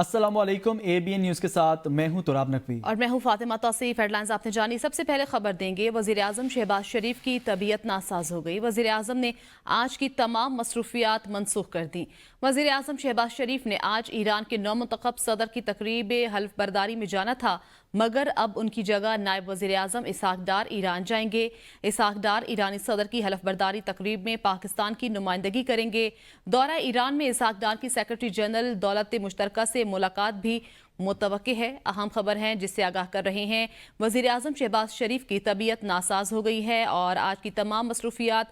अस्सलाम वालेकुम। ABN news के साथ मैं हूं तुराब नकवी और मैं हूं फातिमा तौसीफ। हेडलाइंस आपने जानी। सबसे पहले खबर देंगे, वज़ीर आज़म शहबाज शरीफ की तबीयत नासाज हो गई। वज़ीर आज़म ने आज की तमाम मसरूफियात मनसूख कर दी। वज़ीर आज़म शहबाज शरीफ ने आज ईरान के नौमुंतखब सदर की तकरीब हल्फ बरदारी में जाना था, मगर अब उनकी जगह नायब वज़ीर आज़म इसहाक डार ईरान जाएंगे। इसहाक डार ईरानी सदर की हल्फ बरदारी तकरीब में पाकिस्तान की नुमाइंदगी करेंगे। दौरा ईरान में इसहाक डार की सेक्रेटरी जनरल दौलत मुश्तरका से मुलाकात भी मुतवक्की है। अहम खबर है जिससे आगाह कर रहे हैं, वज़ीर आज़म शहबाज शरीफ की तबीयत नासाज हो गई है और आज की तमाम मसरूफियात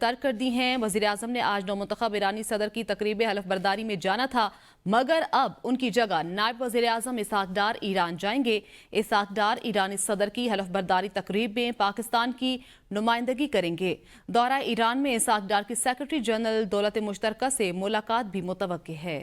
तर्क कर दी हैं। वज़ीर आज़म ने आज नौमुंतखब ईरानी सदर की तकरीब हल्फ बरदारी में जाना था, मगर अब उनकी जगह नायब वज़ीर आज़म इसहाक डार ईरान जाएंगे। इसहाक डार ईरानी सदर की हल्फ बरदारी तकरीब में पाकिस्तान की नुमाइंदगी करेंगे। दौरा ईरान में इसहाक डार की सेक्रेटरी जनरल दौलत मुश्तरका से मुलाकात भी मुतवक्की है।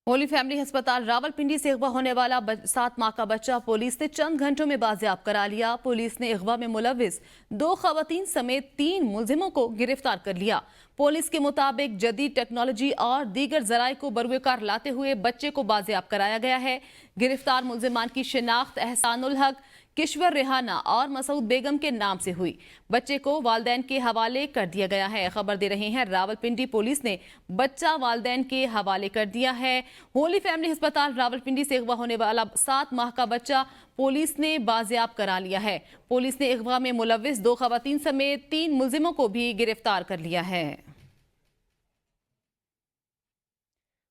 होली फैमिली अस्पताल रावलपिंडी से अगवा होने वाला 7 माह का बच्चा पुलिस ने चंद घंटों में बाजियाब करा लिया। पुलिस ने अगवा में मुलविस 2 खवातीन समेत 3 मुलजिमों को गिरफ्तार कर लिया। पुलिस के मुताबिक जदीद टेक्नोलॉजी और दीगर जराए को बरवकार लाते हुए बच्चे को बाजियाब कराया गया है। गिरफ्तार मुलजिमान की शिनाख्त एहसानुल हक, किश्वर रेहाना और मसूद बेगम के नाम से हुई। बच्चे को वालदैन के हवाले कर दिया गया है। खबर दे रहे हैं रावलपिंडी पुलिस ने बच्चा वालदैन के हवाले कर दिया है। होली फैमिली अस्पताल रावलपिंडी से अगवा होने वाला 7 माह का बच्चा पुलिस ने बाजियाब करा लिया है। पुलिस ने अगवा में मुलविस 2 खवातीन समेत 3 मुलजिमों को भी गिरफ्तार कर लिया है।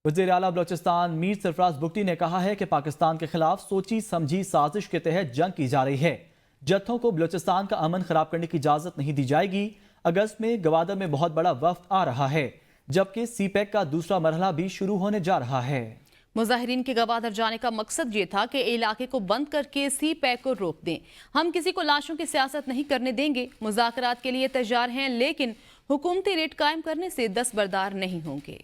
वज़ीर आला बलोचिस्तान मीर सरफराज बुगटी ने कहा है कि पाकिस्तान के खिलाफ सोची समझी साजिश के तहत जंग की जा रही है। जत्थों को बलोचिस्तान का अमन खराब करने की इजाजत नहीं दी जाएगी। अगस्त में गवादर में बहुत बड़ा वफ्द आ रहा है, जबकि सीपैक का दूसरा मरहला भी शुरू होने जा रहा है। मुजाहिरीन के गवादर जाने का मकसद ये था कि इलाके को बंद करके सीपैक को रोक दें। हम किसी को लाशों की सियासत नहीं करने देंगे। मुज़ाकरात के लिए तैयार हैं, लेकिन हुकूमती रेट कायम करने से दस्तबरदार नहीं होंगे।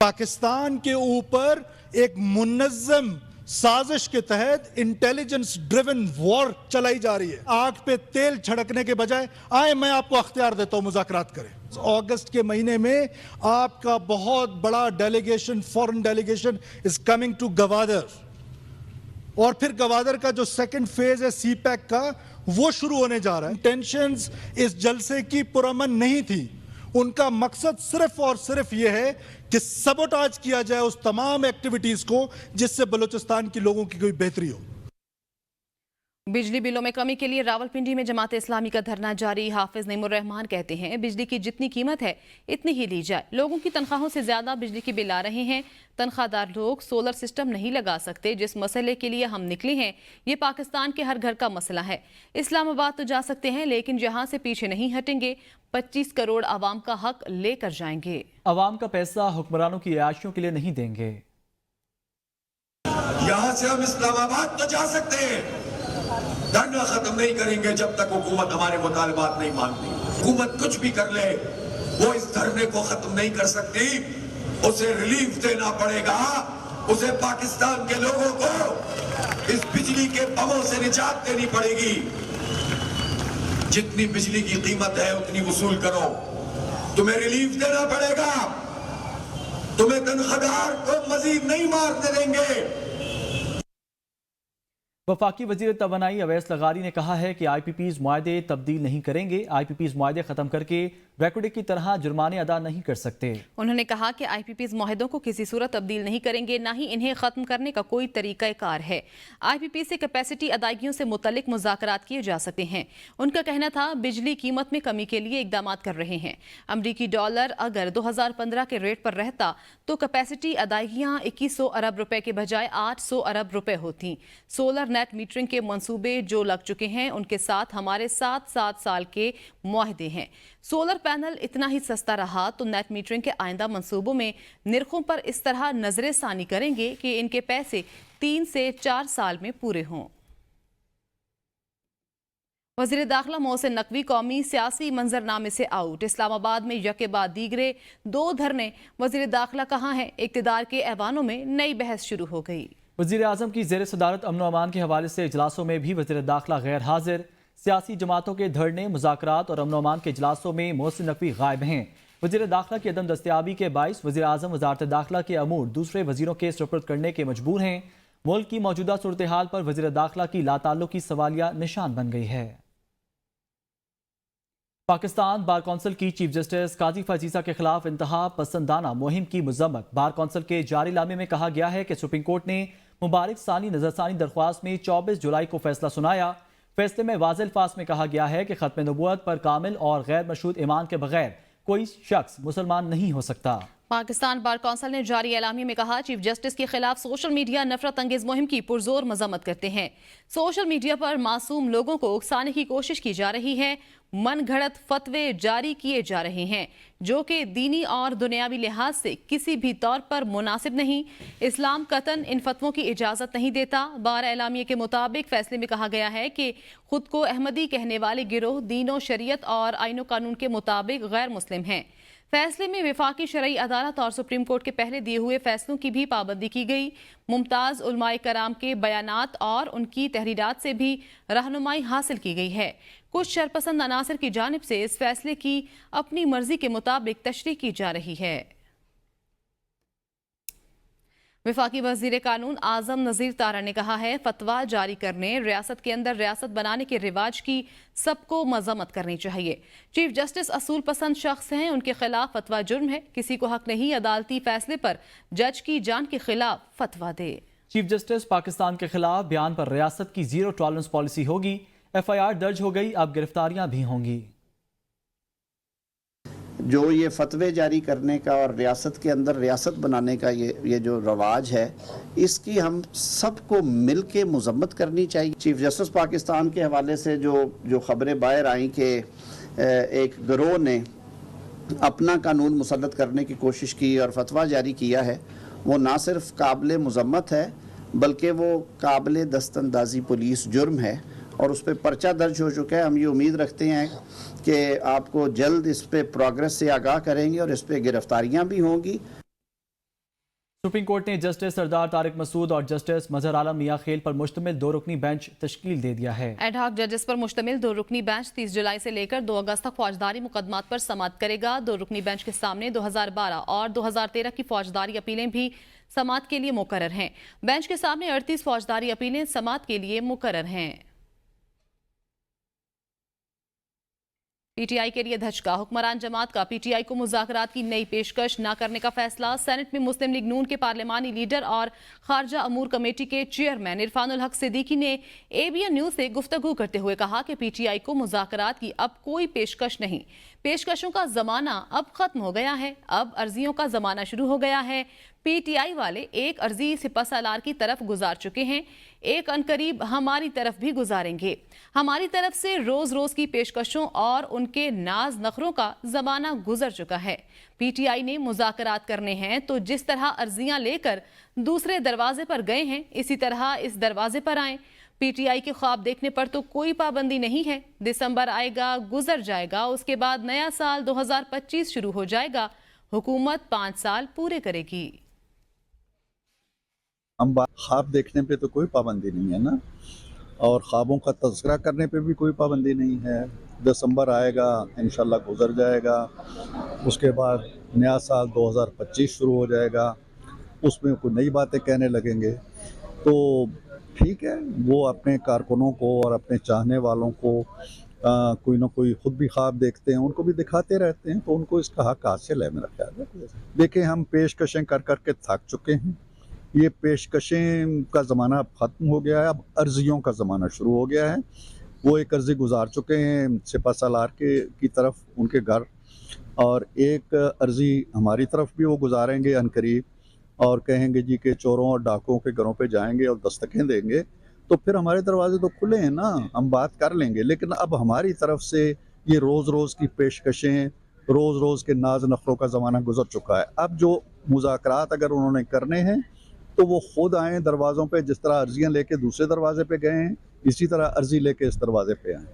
पाकिस्तान के ऊपर एक मुनज़्ज़म साजिश के तहत इंटेलिजेंस ड्रिवन वॉर चलाई जा रही है। आग पे तेल छिड़कने के बजाय आए मैं आपको अख्तियार देता हूं, मुज़ाकरात करें। अगस्त के महीने में आपका बहुत बड़ा delegation, foreign delegation is coming to Gwadar, और फिर गवादर का जो सेकंड फेज है सीपैक का, वो शुरू होने जा रहा है। टेंशंस इस जलसे की पुरअमन नहीं थी। उनका मकसद सिर्फ और सिर्फ यह है कि सबोटाज किया जाए उस तमाम एक्टिविटीज को जिससे बलूचिस्तान के लोगों की कोई बेहतरी हो। बिजली बिलों में कमी के लिए रावलपिंडी में जमात इस्लामी का धरना जारी। हाफिज नईमुर रहमान कहते हैं, बिजली की जितनी कीमत है इतनी ही ली जाए। लोगों की तनख्वाहों से ज्यादा बिजली के बिल आ रहे हैं। तनख्वाहदार लोग सोलर सिस्टम नहीं लगा सकते। जिस मसले के लिए हम निकले हैं, ये पाकिस्तान के हर घर का मसला है। इस्लामाबाद तो जा सकते हैं, लेकिन जहां से पीछे नहीं हटेंगे। 25 करोड़ आवाम का हक लेकर जाएंगे। अवाम का पैसा हुक्मरानों की आयाशियों के लिए नहीं देंगे। यहां से हम इस्लामाबाद तो जा सकते हैं, धरना खत्म नहीं करेंगे जब तक हुकूमत हमारे मुतालबात नहीं मानती। हुकूमत कुछ भी कर ले, वो इस धरने को खत्म नहीं कर सकती। उसे रिलीफ देना पड़ेगा। उसे पाकिस्तान के लोगों को इस बिजली के बमों से निजात देनी पड़ेगी। जितनी बिजली की कीमत है उतनी वसूल करो। तुम्हें रिलीफ देना पड़ेगा। तुम्हें तनख्वाहदार को मजीद नहीं मारने देंगे। वफाकी वजीर तवानाई अवैस लगारी ने कहा है कि IPPs मुआहदे तब्दील नहीं करेंगे। IPPs मुआहदे खत्म करके रेकॉर्ड की तरह जुर्माने अदा नहीं कर सकते। उन्होंने कहा कि IPPs मुआहदों को किसी सूरत तब्दील नहीं करेंगे, ना ही इन्हें खत्म करने का कोई तरीका कार है। IPP से कैपेसिटी अदायगियों से मुतल्लिक मुज़ाकरात किए जा सकते हैं। उनका कहना था, बिजली कीमत में कमी के लिए इकदाम कर रहे हैं। अमरीकी डॉलर अगर 2015 के रेट पर रहता तो कैपेसिटी अदायगियां 2100 अरब रुपए के बजाय 800 अरब रुपए होती। सोलर नेट मीटरिंग के मंसूबे जो लग चुके हैं, उनके साथ हमारे 7 साल के मुआहदे हैं। सोलर पैनल इतना ही सस्ता रहा तो नेट मीटरिंग के आइंदा मंसूबों में निर्खों पर इस तरह नजरे सानी करेंगे कि इनके पैसे 3 से 4 साल में पूरे हों। वज़ीर दाखिला मोहसिन नकवी कौमी सियासी मंजरनामे से आउट। इस्लामाबाद में यके बाद दीगरे 2 धरने। वज़ीर दाखिला कहाँ है? इक़्तिदार के ऐवानों में नई बहस शुरू हो गई। वज़ीर आज़म की ज़ेर सदारत अमन अमान के हवाले से इजलासों में भी वज़ीर दाखिला गैर हाजिर। सियासी जमातों के धरने, मुज़ाकरात और अमन अमान के इजलासों में मोहसिन नकवी गायब हैं। वज़ीर दाखिला की अदम दस्तयाबी के बाइस वज़ीर आज़म वज़ारत दाखिला के अमूर दूसरे वज़ीरों के सुपुर्द करने के मजबूर हैं। मुल्क की मौजूदा सूरत हाल पर वज़ीर दाखिला की लाताल्लुकी सवालिया निशान बन गई है। पाकिस्तान बार कौंसिल की चीफ जस्टिस काजी फजीसा के खिलाफ इंतहा पसंदाना मुहिम की मजम्मत। बार कौंसिल के जारी लामे में कहा गया है कि सुप्रीम कोर्ट ने मुबारक सानी नजरसानी दरख्वास्त में 24 जुलाई को फैसला सुनाया। फैसले में वाज़ेह अल्फाज में कहा गया है कि खत्म नबूवत पर कामिल और गैर मशरूत ईमान के बगैर कोई शख्स मुसलमान नहीं हो सकता। पाकिस्तान बार कौंसिल ने जारी एलामी में कहा, चीफ जस्टिस के खिलाफ सोशल मीडिया नफरत अंगेज मुहिम की पुरजोर मजम्मत करते हैं। सोशल मीडिया पर मासूम लोगों को उकसाने की कोशिश की जा रही है। मन घड़त फतवे जारी किए जा रहे हैं जो कि दीनी और दुनियावी लिहाज से किसी भी तौर पर मुनासिब नहीं। इस्लाम कतन इन फतवों की इजाज़त नहीं देता। बार एलामिया के मुताबिक फैसले में कहा गया है कि खुद को अहमदी कहने वाले गिरोह दीन व शरीयत और आईन कानून के मुताबिक गैर मुस्लिम हैं। फैसले में वफाकी शरई अदालत और सुप्रीम कोर्ट के पहले दिए हुए फैसलों की भी पाबंदी की गई। मुमताज़ उलमाए कराम के बयानात और उनकी तहरीरात से भी रहनुमाई हासिल की गई है। कुछ शरपसंद अनासर की जानिब से इस फैसले की अपनी मर्जी के मुताबिक तशरीह की जा रही है। वफाकी वजीर कानून आजम नज़ीर तारा ने कहा है, फतवा जारी करने, रियासत के अंदर रियासत बनाने के रिवाज की सबको मजम्मत करनी चाहिए। चीफ जस्टिस असूल पसंद शख्स हैं, उनके खिलाफ फतवा जुर्म है। किसी को हक नहीं अदालती फैसले पर जज की जान के खिलाफ फतवा दे। चीफ जस्टिस पाकिस्तान के खिलाफ बयान पर रियासत की जीरो टॉलरेंस पॉलिसी होगी। FIR दर्ज हो गई, अब गिरफ्तारियां भी होंगी। जो ये फतवे जारी करने का और रियासत के अंदर रियासत बनाने का ये जो रवाज है, इसकी हम सबको मिल के मजम्मत करनी चाहिए। चीफ जस्टिस पाकिस्तान के हवाले से जो ख़बरें बाहर आई कि एक गिरोह ने अपना कानून मुसल्लत करने की कोशिश की और फतवा जारी किया है, वो ना सिर्फ काबिल मजम्मत है बल्कि वो काबिल दस्तंदाजी पुलिस जुर्म है और उस पर पर्चा दर्ज हो चुका है। हम ये उम्मीद रखते हैं कि आपको जल्द इस पे प्रोग्रेस से आगाह करेंगे और इस पे गिरफ्तारियां भी होंगी। सुप्रीम कोर्ट ने जस्टिस सरदार तारिक मसूद और जस्टिस मजहर आलम मियां खेल पर मुश्तमिल 2 रुकनी बेंच तश्कील दे दिया है। एडहॉक जजेस पर मुश्तमिल 2 रुकनी बेंच 30 जुलाई से लेकर 2 अगस्त तक फौजदारी मुकदमात पर समाअत करेगा। 2 रुकनी बेंच के सामने 2012 और 2013 की फौजदारी अपीलें भी समाअत के लिए मुकर्रर हैं। बेंच के सामने 38 फौजदारी अपीलें समाअत के लिए मुकर्रर हैं। PTI के लिए धचका, हुक्मरान जमात का PTI को मुज़ाकरात की नई पेशकश न करने का फैसला। सेनेट में मुस्लिम लीग नून के पार्लिमानी लीडर और खारजा अमूर कमेटी के चेयरमैन इरफानुल हक सिद्दीकी ने ABN न्यूज़ से गुफ्तगू करते हुए कहा कि PTI को मुज़ाकरात की अब कोई पेशकश नहीं। पेशकशों का ज़माना अब ख़त्म हो गया है, अब अर्जियों का ज़माना शुरू हो गया है। PTI वाले एक अर्जी सिपहसालार की तरफ गुजार चुके हैं, एक अनकरीब हमारी तरफ भी गुजारेंगे। हमारी तरफ से रोज रोज की पेशकशों और उनके नाज नखरों का जमाना गुजर चुका है। PTI ने मुज़ाकरात करने हैं तो जिस तरह अर्जियां लेकर दूसरे दरवाजे पर गए हैं, इसी तरह इस दरवाजे पर आएं। PTI के ख्वाब देखने पर तो कोई पाबंदी नहीं है। दिसंबर आएगा, गुजर जाएगा, उसके बाद नया साल 2025 शुरू हो जाएगा। हुकूमत 5 साल पूरे करेगी। हम ख्वाब देखने पे तो कोई पाबंदी नहीं है ना, और ख्वाबों का तज़किरा करने पे भी कोई पाबंदी नहीं है। दिसंबर आएगा, इंशाल्लाह गुजर जाएगा, उसके बाद नया साल 2025 शुरू हो जाएगा, उसमें कोई नई बातें कहने लगेंगे तो ठीक है। वो अपने कारकुनों को और अपने चाहने वालों को कोई ना कोई ख़ुद भी ख्वाब देखते हैं, उनको भी दिखाते रहते हैं, तो उनको इसका हक हासिल है मेरा ख्याल है। देखें, हम पेशकशें कर कर के थक चुके हैं। ये पेशकशें का ज़माना अब ख़त्म हो गया है, अब अर्जियों का ज़माना शुरू हो गया है। वो एक अर्जी गुजार चुके हैं सिपहसालार की तरफ, उनके घर, और एक अर्जी हमारी तरफ भी वो गुजारेंगे अनकरीब, और कहेंगे जी कि चोरों और डाकुओं के घरों पे जाएंगे और दस्तकें देंगे, तो फिर हमारे दरवाजे तो खुले हैं ना, हम बात कर लेंगे। लेकिन अब हमारी तरफ से ये रोज़ रोज़ की पेशकशें, रोज़ रोज़ के नाज नखरों का ज़माना गुजर चुका है। अब जो मुज़ाकरात अगर उन्होंने करने हैं तो वो खुद आएँ दरवाज़ों पे, जिस तरह अर्जियाँ लेके दूसरे दरवाजे पे गए हैं, इसी तरह अर्जी लेके इस दरवाजे पे आएँ।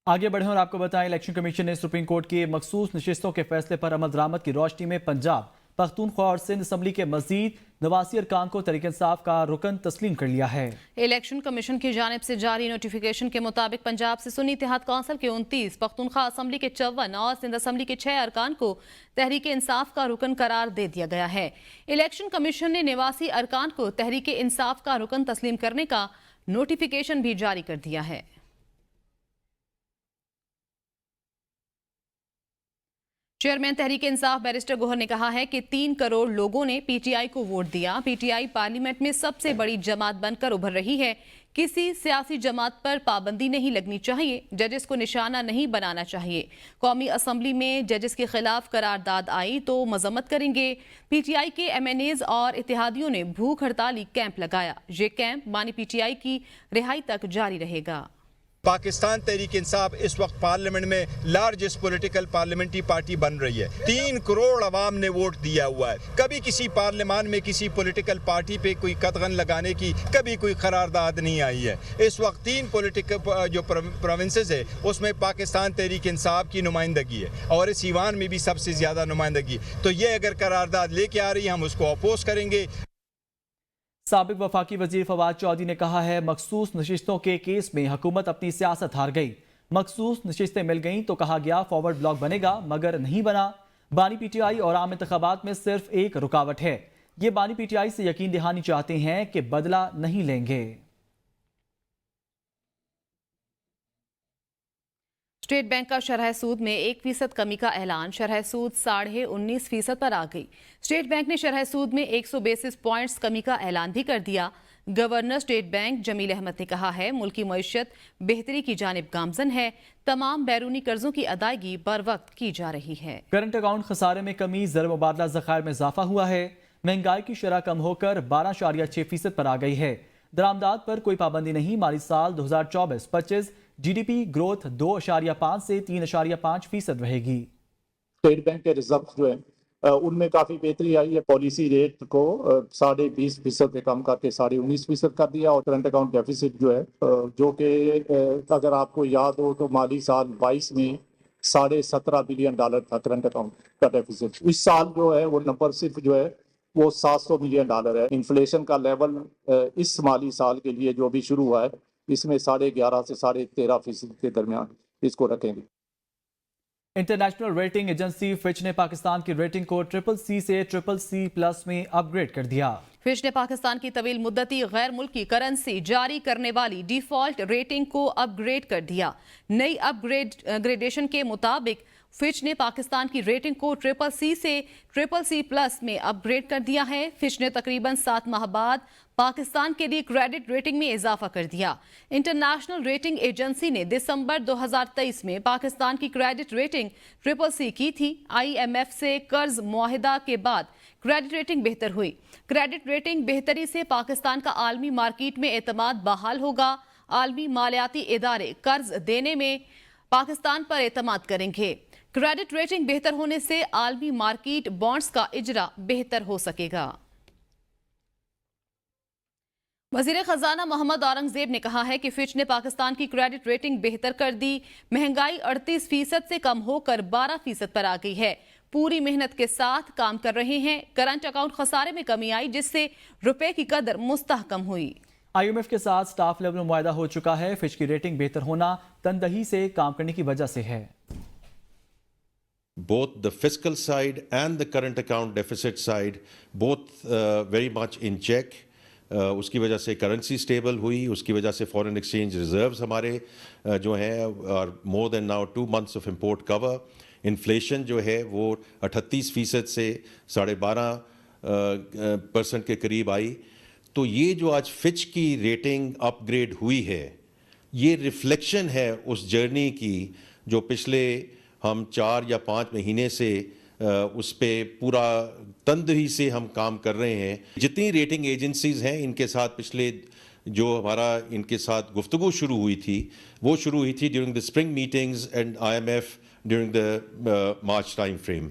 आगे बढ़ें और आपको बताएं, इलेक्शन कमीशन ने सुप्रीम कोर्ट की मखसूस नशिस्तों के फैसले पर अमल दरामद की रोशनी में पंजाब پختونخوا اور سندھ اسمبلی کے مزید 89 ارکان کو تحریک انصاف کا رکن تسلیم کر لیا ہے۔ الیکشن کمیشن کی جانب سے جاری نوٹیفیکیشن کے مطابق پنجاب سے سنی اتحاد کونسل کے 29، پختونخوا اسمبلی کے 54 اور سندھ اسمبلی کے 6 ارکان کو تحریک انصاف کا رکن قرار دے دیا گیا ہے۔ الیکشن کمیشن نے 89 ارکان کو تحریک انصاف کا رکن تسلیم کرنے کا نوٹیفیکیشن بھی جاری کر دیا ہے۔ چیئرمین تحریک انصاف بیرسٹر گوہر نے کہا ہے کہ 3 کروڑ لوگوں نے پی ٹی آئی کو ووٹ دیا۔ پی ٹی آئی پارلیمنٹ میں سب سے بڑی جماعت بن کر ابھر رہی ہے۔ کسی سیاسی جماعت پر پابندی نہیں لگنی چاہیے، ججز کو نشانہ نہیں بنانا چاہیے۔ قومی اسمبلی میں ججز کے خلاف قرارداد آئی تو مذمت کریں گے۔ پی ٹی آئی کے ایم این ایز اور اتحادیوں نے بھوک ہڑتالی کیمپ لگایا۔ یہ کیمپ بانی پی ٹی آئی کی رہائی تک جاری رہے گا۔ پاکستان تحریک انصاف اس وقت پارلیمنٹ میں لارجسٹ پولیٹیکل پارلیمنٹری پارٹی بن رہی ہے۔ 3 کروڑ عوام نے ووٹ دیا ہوا ہے۔ کبھی کسی پارلیمان میں کسی پولیٹیکل پارٹی پہ کوئی قدغن لگانے کی کبھی کوئی قرارداد نہیں آئی ہے۔ اس وقت 3 پولیٹیکل جو پروونسز ہے اس میں پاکستان تحریک انصاف کی نمائندگی ہے اور اس ایوان میں بھی سب سے زیادہ نمائندگی۔ تو یہ اگر قرارداد لے کے آ رہی ہے ہم اس کو اپوز کریں گے۔ سابق وفاقی وزیر فواد چودھری نے کہا ہے مخصوص نشستوں کے کیس میں حکومت اپنی سیاست ہار گئی۔ مخصوص نشستیں مل گئیں تو کہا گیا فارورڈ بلاک بنے گا مگر نہیں بنا۔ بانی پی ٹی آئی اور عام انتخابات میں صرف ایک رکاوٹ ہے۔ یہ بانی پی ٹی آئی سے یقین دہانی چاہتے ہیں کہ بدلہ نہیں لیں گے۔ اسٹیٹ بینک کا شرح سود میں 1% کمی کا اعلان، شرح سود 19.5% پر آ گئی۔ اسٹیٹ بینک نے شرح سود میں 100 بیسس پوائنٹس کمی کا اعلان بھی کر دیا۔ گورنر اسٹیٹ بینک جمیل احمد نے کہا ہے ملکی معیشت بہتری کی جانب گامزن ہے، تمام بیرونی قرضوں کی ادائیگی بر وقت کی جا رہی ہے۔ کرنٹ اکاؤنٹ خسارے میں کمی، زر مبادلہ ذخائر میں اضافہ ہوا ہے۔ مہنگائی کی شرح کم ہو کر 12.6% پر آ گئی ہے۔ درآمدات پر کوئی پابندی نہیں، مالی سال 2024-25 جی ڈی پی گروتھ 2.5 سے 3.5% رہے گی۔ اسٹیٹ بینک کے ریزرو جو ہے ان میں کافی بہتری آئی ہے۔ پالیسی ریٹ کو 20.5% سے کم کر کے 19.5% کر دیا، اور کرنٹ اکاؤنٹ ڈیفیسٹ جو ہے جو کہ اگر آپ کو یاد ہو تو مالی سال 22 میں $17.5 بلین تھا کرنٹ اکاؤنٹ کا ڈیفیسٹ۔ اس سال جو ہے وہ نمبر صرف جو ہے وہ $700 ملین ہے۔ انفلیشن کا لیول اس مالی سال کے لیے جو بھی شروع ہوا ہے اس میں 11.5 سے 13.5% کے درمیان اس کو رکھیں گے۔ انٹرنیشنل ریٹنگ ایجنسی فچ نے پاکستان کی ریٹنگ کو CCC سے CCC+ میں اپ گریڈ کر دیا۔ فچ نے پاکستان کی طویل مدتی غیر ملکی کرنسی جاری کرنے والی ڈیفالٹ ریٹنگ کو اپ گریڈ کر دیا۔ نئی اپ گریڈیشن کے مطابق فچ نے پاکستان کی ریٹنگ کو CCC سے CCC+ میں اپ گریڈ کر دیا ہے۔ فچ نے تقریباً 7 ماہ بعد پاکستان کے لیے کریڈٹ ریٹنگ میں اضافہ کر دیا۔ انٹرنیشنل ریٹنگ ایجنسی نے دسمبر 2023 میں پاکستان کی کریڈٹ ریٹنگ CCC کی تھی۔ IMF سے قرض معاہدہ کے بعد کریڈٹ ریٹنگ بہتر ہوئی۔ کریڈٹ ریٹنگ بہتری سے پاکستان کا عالمی مارکیٹ میں اعتماد بحال ہوگا۔ عالمی مالیاتی ادارے قرض دینے میں پاکستان پر اعتماد کریں گے۔ کریڈٹ ریٹنگ بہتر ہونے سے عالمی مارکیٹ بانڈز کا اجرا بہتر ہو سکے گا۔ وزیر خزانہ محمد اورنگزیب نے کہا ہے کہ فچ نے پاکستان کی کریڈٹ ریٹنگ بہتر کر دی۔ مہنگائی 38% سے کم ہو کر 12% پر آ گئی ہے۔ پوری محنت کے ساتھ کام کر رہے ہیں۔ کرنٹ اکاؤنٹ خسارے میں کمی آئی جس سے روپے کی قدر مستحکم ہوئی۔ IMF کے ساتھ سٹاف لیول میں معاہدہ ہو چکا ہے۔ فچ کی ریٹنگ بہتر ہونا تندہی سے کام کرنے کی وجہ سے ہے۔ Both the fiscal side and the current account deficit side, both very much in check. اس کی وجہ سے کرنسی سٹیبل ہوئی، اس کی وجہ سے فورن ایکسچینج ریزروز ہمارے جو ہیں اور more than now 2 months of import cover. Inflation جو ہے وہ 38% سے 12.5% کے قریب آئی۔ تو یہ جو آج فچ کی ریٹنگ اپ گریڈ ہوئی ہے یہ ریفلیکشن ہے اس جرنی کی جو پچھلے ہم 4 یا 5 مہینے سے اس پہ پورا تندہی سے ہم کام کر رہے ہیں۔ جتنی ریٹنگ ایجنسیز ہیں ان کے ساتھ پچھلے جو ہمارا ان کے ساتھ گفتگو شروع ہوئی تھی وہ شروع ہوئی تھی during the spring meetings and IMF during the March time frame.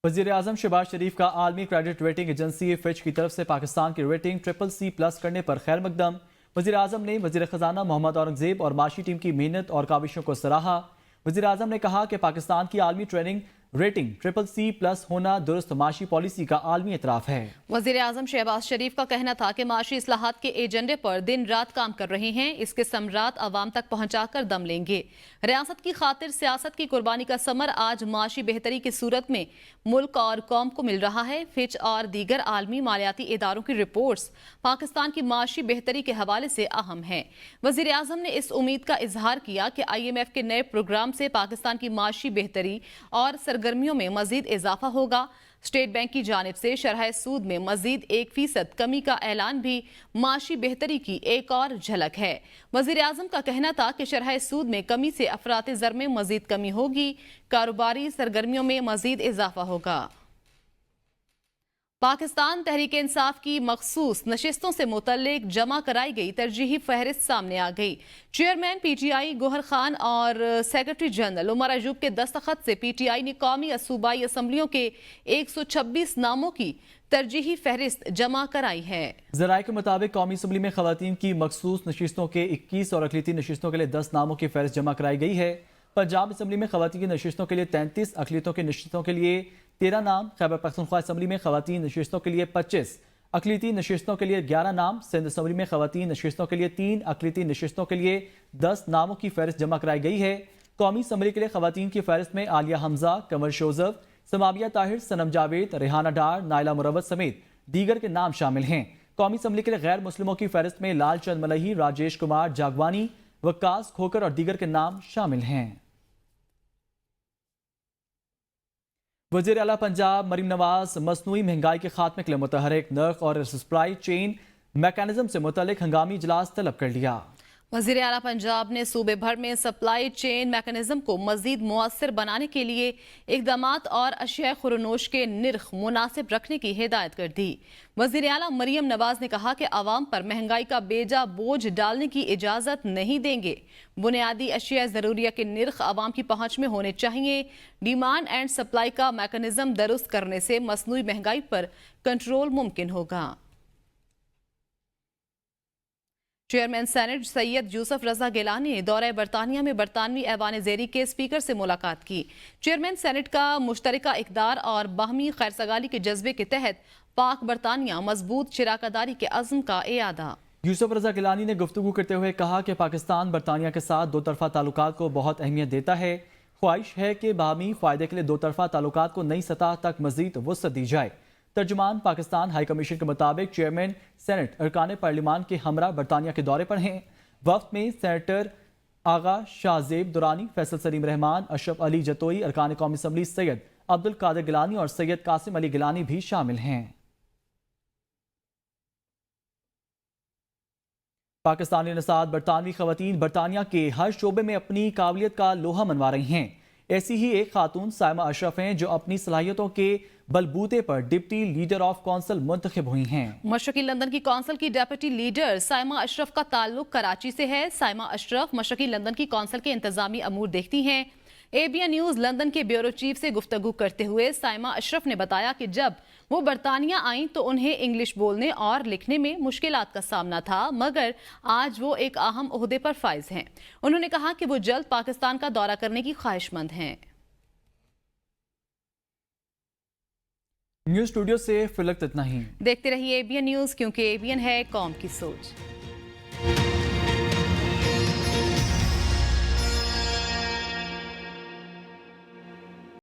وزیر اعظم شہباز شریف کا عالمی کریڈٹ ریٹنگ ایجنسی فچ کی طرف سے پاکستان کی ریٹنگ CCC+ کرنے پر خیر مقدم۔ وزیر اعظم نے وزیر خزانہ محمد اورنگزیب اور معاشی ٹیم کی محنت اور کاوشوں کو سراہا۔ وزیر اعظم نے کہا کہ پاکستان کی عالمی ٹریننگ रेटिंग CCC+ होना दुरुस्त माशी पॉलिसी का आलमी एतराफ़ है। वज़ीर आज़म शहबाज शरीफ का कहना था कि माशी इस्लाहात के एजेंडे पर दिन रात काम कर रहे हैं, इसके समरात आवाम तक पहुँचाकर दम लेंगे। रियासत की खातिर सियासत की कुर्बानी का समर आज माशी बेहतरी की सूरत में मुल्क और कौम को मिल रहा है। फिच और दीगर आलमी मालियाती इदारों की रिपोर्ट्स पाकिस्तान की माशी बेहतरी के हवाले से अहम हैं। वज़ीर आज़म ने इस उम्मीद का इजहार किया कि IMF के नए प्रोग्राम से पाकिस्तान की माशी बेहतरी और सरगर्मियों में मजीद इजाफा होगा। स्टेट बैंक की जानिब से शरह सूद में मजीद 1% कमी का ऐलान भी माशी बेहतरी की एक और झलक है। वज़ीर आज़म का कहना था कि शरह सूद में कमी से अफराते ज़र में मजीद कमी होगी, कारोबारी सरगर्मियों में मजीद इजाफा होगा। पाकिस्तान तहरीक इंसाफ की मखसूस नशिस्तों से मुतल्लिक जमा कराई गई तरजीही फहरिस्त सामने आ गई। चेयरमैन PTI गौहर खान और सेक्रेटरी जनरल उमर अयूब के दस्तखत से PTI ने कौमी और सूबाई असम्बलियों के 126 नामों की तरजीही फहरिस्त जमा कराई है। ज़राए के मुताबिक कौमी असम्बली में खवातीन की मखसूस नशिस्तों के 21 और अक़लियती नशिस्तों के लिए 10 नामों की फहरिस्त जमा कराई गई है। पंजाब असम्बली में खवातीन की नशिस्तों के लिए 33, अक़लियतों की नशिस्तों के लिए 13 नाम, खैबर पख्तूनख्वा असम्बली में खवातीन नशिस्तों के लिए 25, अक़लियती नशिस्तों के लिए 11 नाम, सिंध असम्बली में खवातीन नशिस्तों के लिए 3, अक़लियती नशिस्तों के लिए 10 नामों की फहरिस्त जमा कराई गई है। कौमी असम्बली के लिए खवातीन की फहरिस्त में आलिया हमजा, कमर शोजफ, समाविया ताहिर, सनम जावेद, रेहाना डार, नाइला मुरवत समेत दीगर के नाम शामिल हैं। कौमी असम्बली के लिए गैर मुस्लिमों की फहरिस्त में लाल चंद मलही, राजेश कुमार जागवानी, वक्कास खोकर और दीगर के नाम शामिल हैं। वज़ीर आला पंजाब मरीम नवाज मसनूई महंगाई के खात्मे के लिए मुतहरिक नर्ख और सप्लाई चेन मैकेनिज्म से मुतल्लिक हंगामी इजलास तलब कर लिया। वज़ीर आला पंजाब ने सूबे भर में सप्लाई चेन मैकेनिज्म को मजीद मुअस्सर बनाने के लिए इक़दामात और अशिया खुरनोश के निर्ख मुनासिब रखने की हिदायत कर दी। वज़ीर आला मरीम नवाज ने कहा कि आवाम पर महंगाई का बेजा बोझ डालने की इजाज़त नहीं देंगे। बुनियादी अशिया ज़रूरिया के निर्ख आवाम की पहुँच में होने चाहिए। डिमांड एंड सप्लाई का मैकेनिज्म दुरुस्त करने से मसनूई महंगाई पर कंट्रोल मुमकिन होगा। चेयरमैन सेनेट सैयद यूसुफ रजा गिलानी ने दौरे बरतानिया में बरतानवी ऐवान ज़ेरी के स्पीकर से मुलाकात की। चेयरमैन सेनेट का मुश्तरका इक़दार और बाहमी खैरसगाली के जज्बे के तहत पाक बरतानिया मजबूत शिराकदारी के अज़्म का इयादा। यूसुफ रजा गिलानी ने गुफ्तगू करते हुए कहा कि पाकिस्तान बरतानिया के साथ दो तरफा ताल्लुकात को बहुत अहमियत देता है। ख्वाहिश है कि बाहमी फ़ायदे के लिए दो तरफा ताल्लुकात को नई सतह तक मज़ीद वुसअत दी जाए। तर्जुमान पाकिस्तान हाई कमीशन के मुताबिक चेयरमैन सेनेट अरकान पार्लिमान के हमरा बरतानिया के दौरे पर हैं। वफ्द में सेनेटर आगा शाहजेब दुरानी, फैसल सलीम रहमान, अशरफ अली जतोई, अरकान कौमी असम्बली सैयद अब्दुल कादिर गिलानी और सैयद कासिम अली गिलानी भी शामिल हैं। पाकिस्तानी नसाद बरतानवी खवातीन बरतानिया के हर शोबे में अपनी काबिलियत का लोहा मनवा रही हैं। ऐसी ही एक खातून साइमा अशरफ हैं जो अपनी सलाहियतों के बलबूते पर डिप्टी लीडर ऑफ कौंसिल मुंतखब हुई हैं। मशरकी लंदन की कौंसिल की डेप्यूटी लीडर साइमा अशरफ का ताल्लुक कराची से है। साइमा अशरफ मशरकी लंदन की कौंसिल के इंतजामी अमूर देखती हैं। ABN न्यूज़ लंदन के ब्यूरो चीफ से गुफ्तगू करते हुए साइमा अशरफ ने बताया कि जब वो बरतानिया आईं तो उन्हें इंग्लिश बोलने और लिखने में मुश्किलात का सामना था, मगर आज वो एक अहम ओहदे पर फाइज हैं। उन्होंने कहा कि वो जल्द पाकिस्तान का दौरा करने की ख्वाहिशमंद हैं। न्यूज़ स्टूडियो से फिलहाल इतना ही। देखते रहिए ABN न्यूज़, क्योंकि ABN है कौम की सोच।